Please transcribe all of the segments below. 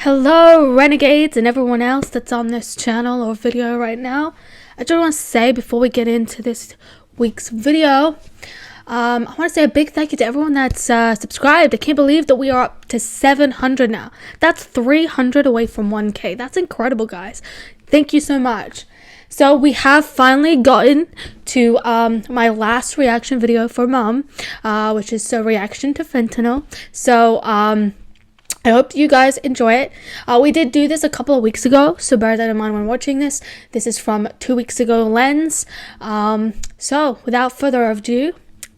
Hello renegades and everyone else that's on this channel or video right now. I just want to say before we get into this week's video, I want to say a big thank you to everyone that's subscribed. I can't believe that we are up to 700 now. That's 300 away from 1K. That's incredible, guys. Thank you so much. So we have finally gotten to my last reaction video for Mom, which is a reaction to Fentanyl. So I hope you guys enjoy it. We did do this a couple of weeks ago, so bear that in mind when watching this. This is from 2 weeks ago lens. So without further ado,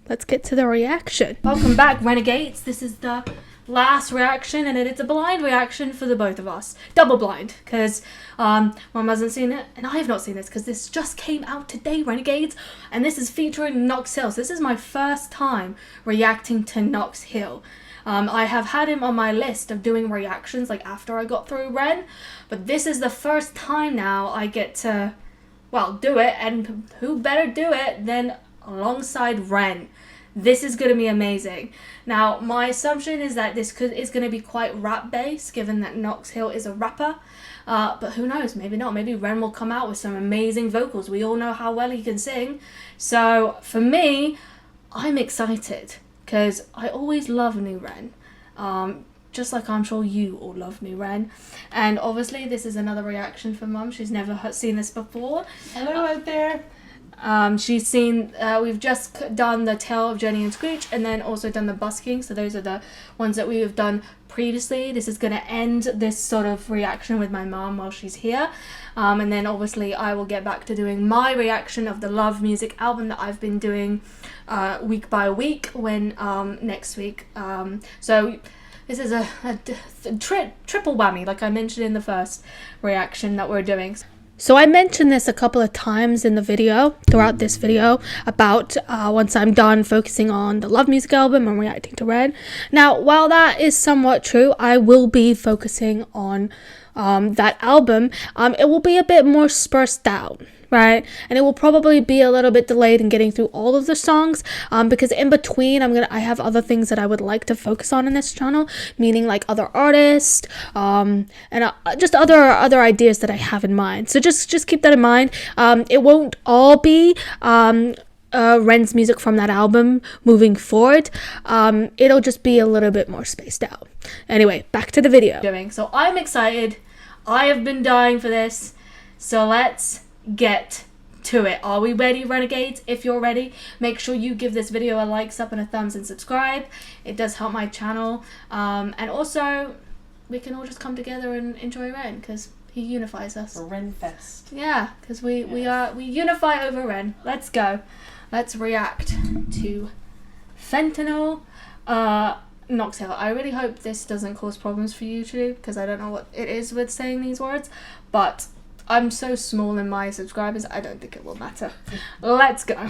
let's get to the reaction. Welcome back, renegades. This is the last reaction, and it's a blind reaction for the both of us. Double blind, because Mom hasn't seen it, and I have not seen this, because this just came out today, renegades. And this is featuring Knox Hill. So this is my first time reacting to Knox Hill. I have had him on my list of doing reactions like after I got through Ren, but this is the first time now I get to, well, do it, and who better do it than alongside Ren. This is going to be amazing. Now, my assumption is that this is going to be quite rap-based, given that Knox Hill is a rapper, but who knows, maybe not. Maybe Ren will come out with some amazing vocals. We all know how well he can sing. So, for me, I'm excited, because I always love new Ren, just like I'm sure you all love new Ren. And obviously this is another reaction from Mum. She's never seen this before. Hello out there. She's seen, we've just done the Tale of Jenny and Screech, and then also done the Busking. So those are the ones that we have done previously. This is going to end this sort of reaction with my mom while she's here. And then obviously I will get back to doing my reaction of the Love Music album that I've been doing week by week when next week. So this is a triple whammy, like I mentioned in the first reaction that we're doing. So I mentioned this a couple of times in the video, throughout this video, about once I'm done focusing on the Love Music album and reacting to Ren. Now, while that is somewhat true, I will be focusing on that album. It will be a bit more spaced out, right? And it will probably be a little bit delayed in getting through all of the songs, because in between I have other things that I would like to focus on in this channel, meaning like other artists, and just other ideas that I have in mind. So just keep that in mind. It won't all be Ren's music from that album moving forward. It'll just be a little bit more spaced out. Anyway, back to the video. So I'm excited. I have been dying for this. So let's get to it. Are we ready, renegades? If you're ready, make sure you give this video a like, sub, and a thumbs, and subscribe. It does help my channel. And also, we can all just come together and enjoy Ren, because he unifies us. Ren Fest. Yeah, because we unify over Ren. Let's go. Let's react to Fentanyl, Knox Hill. I really hope this doesn't cause problems for YouTube, because I don't know what it is with saying these words, but I'm so small in my subscribers, I don't think it will matter. Let's go.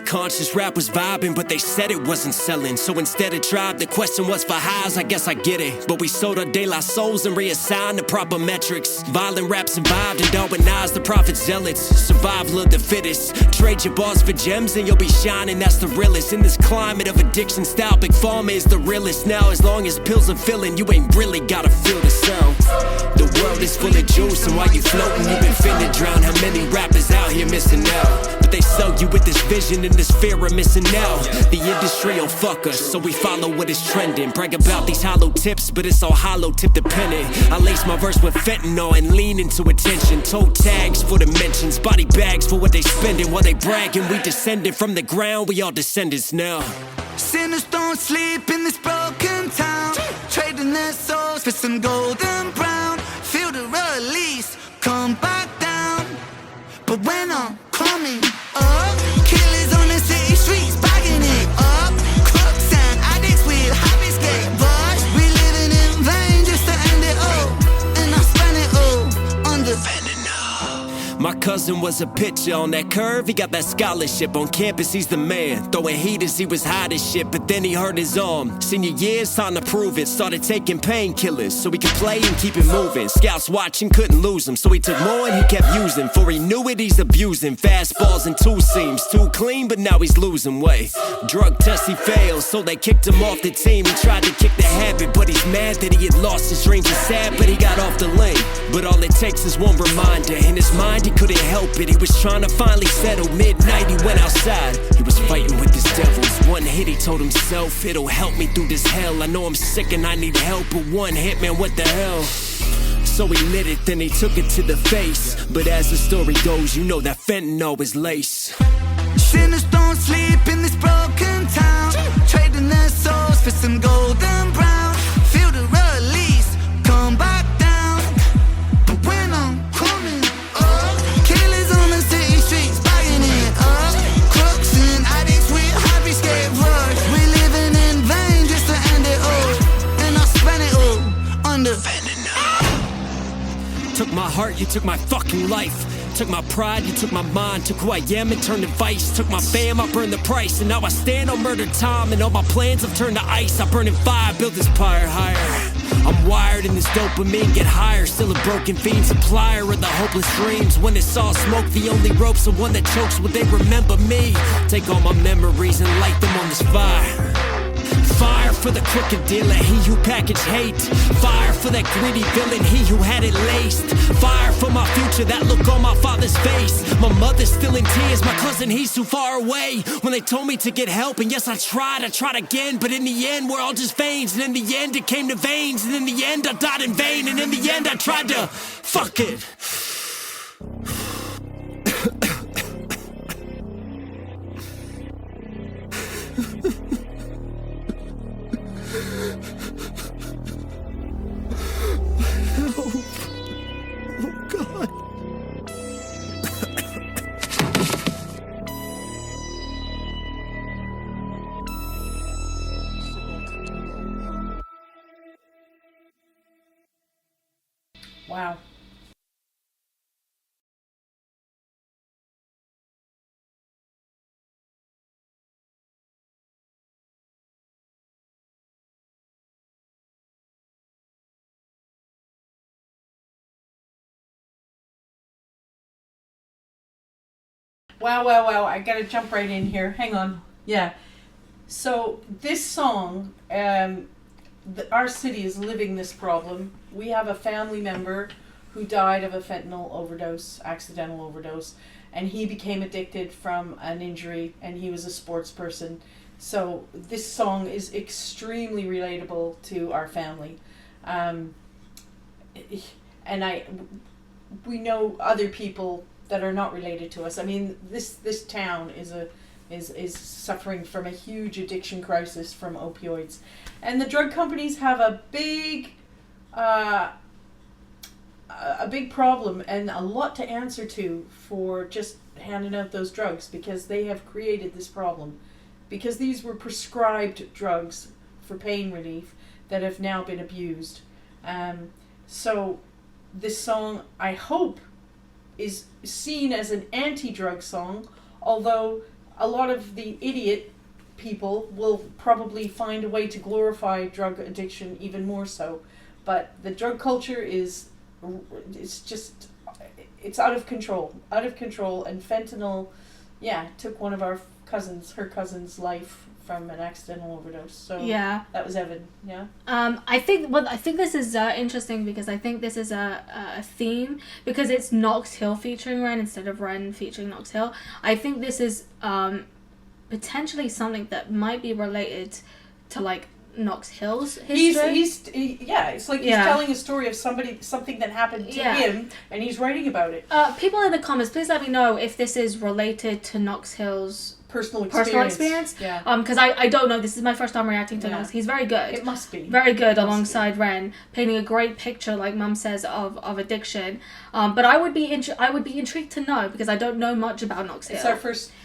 Conscious rap was vibing, but they said it wasn't selling. So instead of tribe, the question was for highs. I guess I get it. But we sold our de la souls and reassigned the proper metrics. Violent rap survived and Darwinized the prophet zealots. Survival of the fittest. Trade your bars for gems and you'll be shining, that's the realest. In this climate of addiction style, Big Pharma is the realest. Now as long as pills are filling, you ain't really gotta feel the sound. The world is full of juice, and while you floating, you've been finna drown. How many rappers out here missing out? But they sell you with this vision and this fear of missing out. The industry will fuck us, so we follow what is trending. Brag about these hollow tips, but it's all hollow tip dependent. I lace my verse with fentanyl and lean into attention. Toe tags for the mentions, body bags for what they spending. While they bragging, we descended from the ground, we all descendants now. Sinners don't sleep in this broken town, trading their souls for some golden brown. Feel the release, come back down. But when I'm coming up, killers on the city streets bagging it up. Crooks and addicts with habits get rushed. We living in vain just to end it all, and I spend it all on the Fentanyl. My cousin cousin was a pitcher. On that curve, he got that scholarship. On campus, he's the man. Throwing heat as he was hot as shit, but then he hurt his arm. Senior year's time to prove it. Started taking painkillers so he could play and keep it moving. Scouts watching, couldn't lose him, so he took more and he kept using. Before he knew it, he's abusing. Fastballs and two seams. Too clean, but now he's losing weight. Drug test, he failed, so they kicked him off the team. He tried to kick the habit, but he's mad that he had lost his dreams. He's sad, but he got off the lane. But all it takes is one reminder. In his mind, he couldn't help it. He was trying to finally settle. Midnight, he went outside. He was fighting with his devils. One hit, he told himself, it'll help me through this hell. I know I'm sick and I need help, but one hit, man, what the hell? So he lit it, then he took it to the face. But as the story goes, you know that fentanyl is lace. Sinners don't sleep in this broken town, trading their souls for some golden brown. Feel the release, come back down. But when I'm coming up, killers on the city streets, bagging it up. Crooks and addicts with happy escape rush. We living in vain just to end it all, and I spent it all under Fentanyl. Took my heart, you took my fucking life. Took my pride, you took my mind. Took who I am and turned to vice. Took my fam, I burned the price. And now I stand on murder time. And all my plans have turned to ice. I burn in fire, build this pyre higher. I'm wired in this dopamine, get higher. Still a broken fiend, supplier of the hopeless dreams. When it's all smoke, the only rope's the one that chokes. Will they remember me? Take all my memories and light them on this fire. Fire for the crooked dealer, he who packaged hate. Fire for that greedy villain, he who had it laced. Fire for my future, that look on my father's face. My mother's still in tears, my cousin, he's too far away. When they told me to get help, and yes, I tried again. But in the end, we're all just veins. And in the end, it came to veins. And in the end, I died in vain. And in the end, I tried to fuck it. Wow. Wow, wow, wow. I gotta jump right in here. Hang on. Yeah. So this song, our city is living this problem. We have a family member who died of a fentanyl overdose, accidental overdose, and he became addicted from an injury, and he was a sports person. So this song is extremely relatable to our family. And we know other people that are not related to us. I mean, this town is suffering from a huge addiction crisis from opioids, and the drug companies have a big problem and a lot to answer to for just handing out those drugs, because they have created this problem, because these were prescribed drugs for pain relief that have now been abused. So this song, I hope, is seen as an anti-drug song, although a lot of the idiot people will probably find a way to glorify drug addiction even more so. But the drug culture it's out of control, and fentanyl, took one of her cousin's life from an accidental overdose. So Yeah. that was Evan. Yeah. I think this is interesting, because I think this is a theme, because it's Knox Hill featuring Ren instead of Ren featuring Knox Hill. I think this is potentially something that might be related to like Knox Hill's history. It's like he's telling a story of something that happened to him, and he's writing about it. People in the comments, please let me know if this is related to Knox Hill's personal experience. Yeah. Because I don't know. This is my first time reacting to Knox. He's very good. It must be. Very good alongside Ren, painting a great picture, like Mum says, of addiction. But I would be intrigued to know, because I don't know much about Knox Hill. It's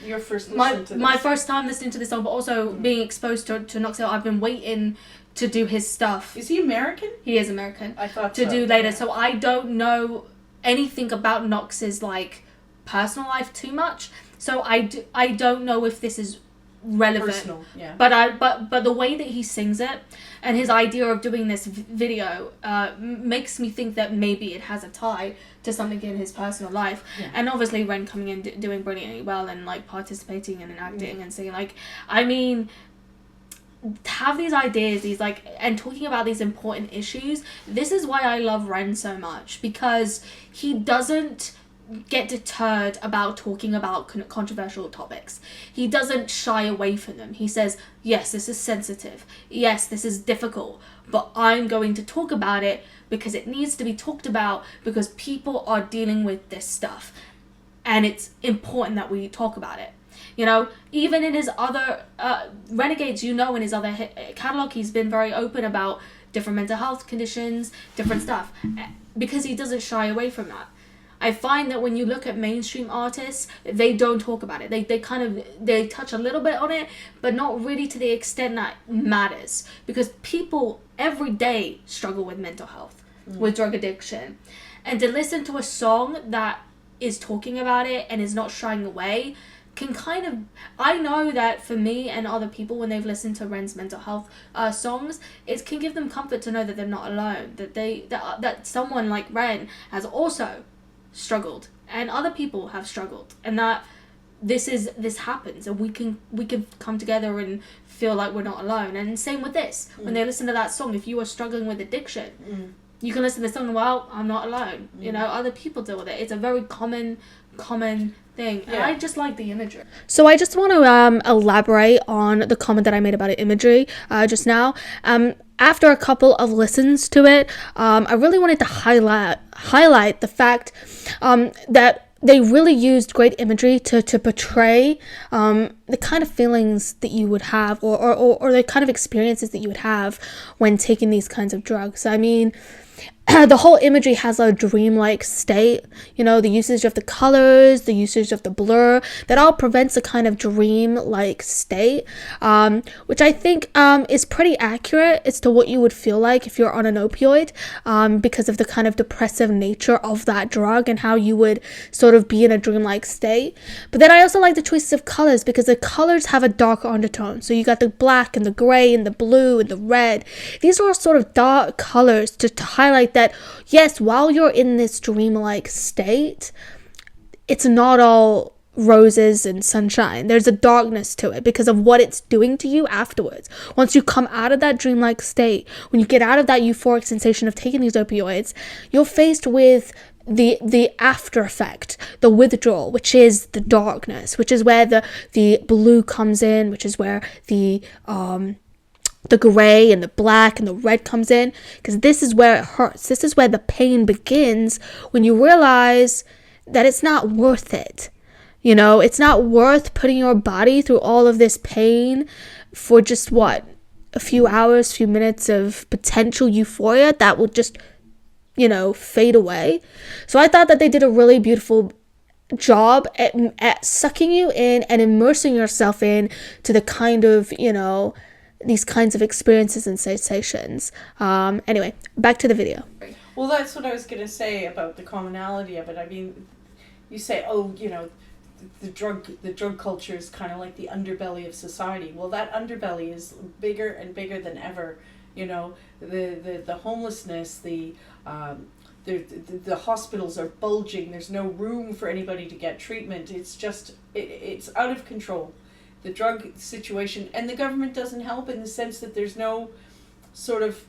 your first listen to this. My first time listening to this song, but also being exposed to Knox Hill. I've been waiting to do his stuff. Is he American? He is American. I thought to do later. So I don't know anything about Knox's like personal life too much. So I don't know if this is relevant. Personal, yeah. But the way that he sings it and his idea of doing this video makes me think that maybe it has a tie to something in his personal life. Yeah. And obviously Ren coming in doing brilliantly well and like participating in and acting and singing, like, I mean, have these ideas, these like, and talking about these important issues. This is why I love Ren so much, because he doesn't get deterred about talking about controversial topics. He doesn't shy away from them. He says, yes, this is sensitive, yes, this is difficult, but I'm going to talk about it because it needs to be talked about, because people are dealing with this stuff and it's important that we talk about it. You know, even in his other Renegades, you know, in his other catalog, he's been very open about different mental health conditions, different stuff, because he doesn't shy away from that. I find that when you look at mainstream artists, they don't talk about it. They touch a little bit on it, but not really to the extent that matters. Because people every day struggle with mental health, with drug addiction. And to listen to a song that is talking about it and is not shying away can kind of... I know that for me and other people, when they've listened to Ren's mental health songs, it can give them comfort to know that they're not alone. That someone like Ren has also struggled and other people have struggled, and that this happens, and we can come together and feel like we're not alone. And same with this, when they listen to that song, if you are struggling with addiction, you can listen to the song and, well, I'm not alone, you know, other people deal with it. It's a very common thing. And I just like the imagery. So I just want to elaborate on the comment that I made about imagery just now. After a couple of listens to it, I really wanted to highlight the fact that they really used great imagery to portray the kind of feelings that you would have, or the kind of experiences that you would have when taking these kinds of drugs. I mean, the whole imagery has a dreamlike state, you know, the usage of the colors, the usage of the blur, that all prevents a kind of dream-like state, which I think is pretty accurate as to what you would feel like if you're on an opioid, because of the kind of depressive nature of that drug and how you would sort of be in a dreamlike state. But then I also like the choices of colors, because the colors have a darker undertone. So you got the black and the gray and the blue and the red. These are all sort of dark colors to highlight that, yes, while you're in this dreamlike state, it's not all roses and sunshine. There's a darkness to it because of what it's doing to you afterwards. Once you come out of that dreamlike state, when you get out of that euphoric sensation of taking these opioids, you're faced with the after effect, the withdrawal, which is the darkness, which is where the blue comes in, which is where the gray and the black and the red comes in, because this is where it hurts. This is where the pain begins, when you realize that it's not worth it. You know, it's not worth putting your body through all of this pain for just a few hours, few minutes of potential euphoria that will just, you know, fade away. So I thought that they did a really beautiful job at sucking you in and immersing yourself in to the kind of, you know, these kinds of experiences and sensations. Anyway, back to the video. Well, that's what I was going to say about the commonality of it. I mean, you say, oh, you know, the drug culture is kind of like the underbelly of society. Well, that underbelly is bigger and bigger than ever. You know, the homelessness, the hospitals are bulging. There's no room for anybody to get treatment. It's just, it's out of control. The drug situation, and the government doesn't help, in the sense that there's no sort of,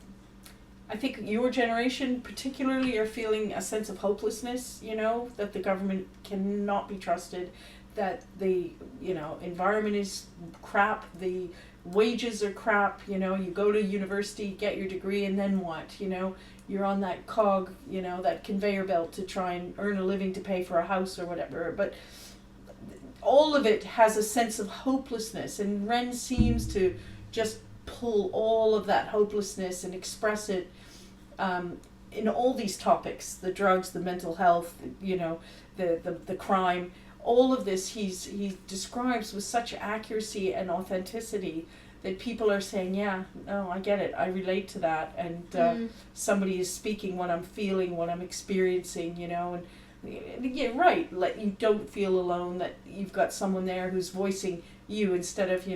I think your generation particularly are feeling a sense of hopelessness, you know, that the government cannot be trusted, that the, you know, environment is crap, the wages are crap, you know, you go to university, get your degree, and then what, you know, you're on that cog, you know, that conveyor belt to try and earn a living to pay for a house or whatever, but all of it has a sense of hopelessness, and Ren seems to just pull all of that hopelessness and express it in all these topics, the drugs, the mental health, you know, the crime, all of this he describes with such accuracy and authenticity that people are saying, yeah, no, I get it, I relate to that, and somebody is speaking what I'm feeling, what I'm experiencing, you know, and Yeah, right. Like, you don't feel alone, that you've got someone there who's voicing you instead of,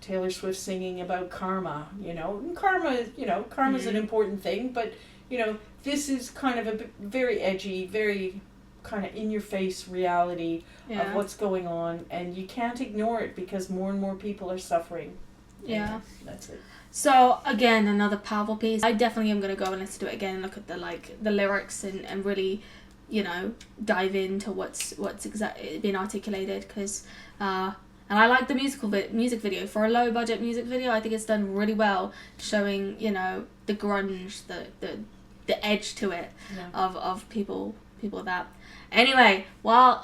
Taylor Swift singing about karma, And karma's an important thing, but, this is kind of a very edgy, very kind of in-your-face reality of what's going on, and you can't ignore it because more and more people are suffering. Yeah. And that's it. So again, another powerful piece. I definitely am going to go and listen to it again and look at the lyrics and really, dive into what's exactly been articulated, because and I like the music video. For a low budget music video, I think it's done really well, showing the grunge, the edge to it of people that. Anyway, well,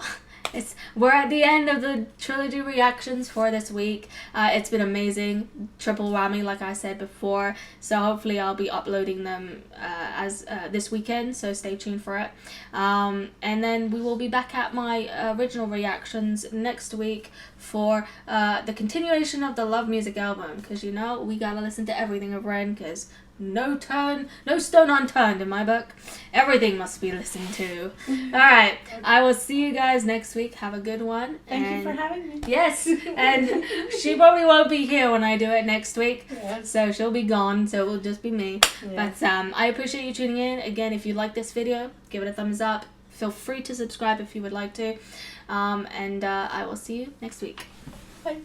we're at the end of the trilogy reactions for this week. It's been amazing, triple whammy, like I said before. So hopefully I'll be uploading them as this weekend. So stay tuned for it. And then we will be back at my original reactions next week for the continuation of the Love Music album, because we gotta listen to everything of Ren, because no stone unturned in my book. Everything must be listened to. Alright, I will see you guys next week. Have a good one. Thank you for having me. Yes, and she probably won't be here when I do it next week. Yes. So she'll be gone, so it will just be me. Yeah. But I appreciate you tuning in. Again, if you like this video, give it a thumbs up. Feel free to subscribe if you would like to. And I will see you next week. Bye.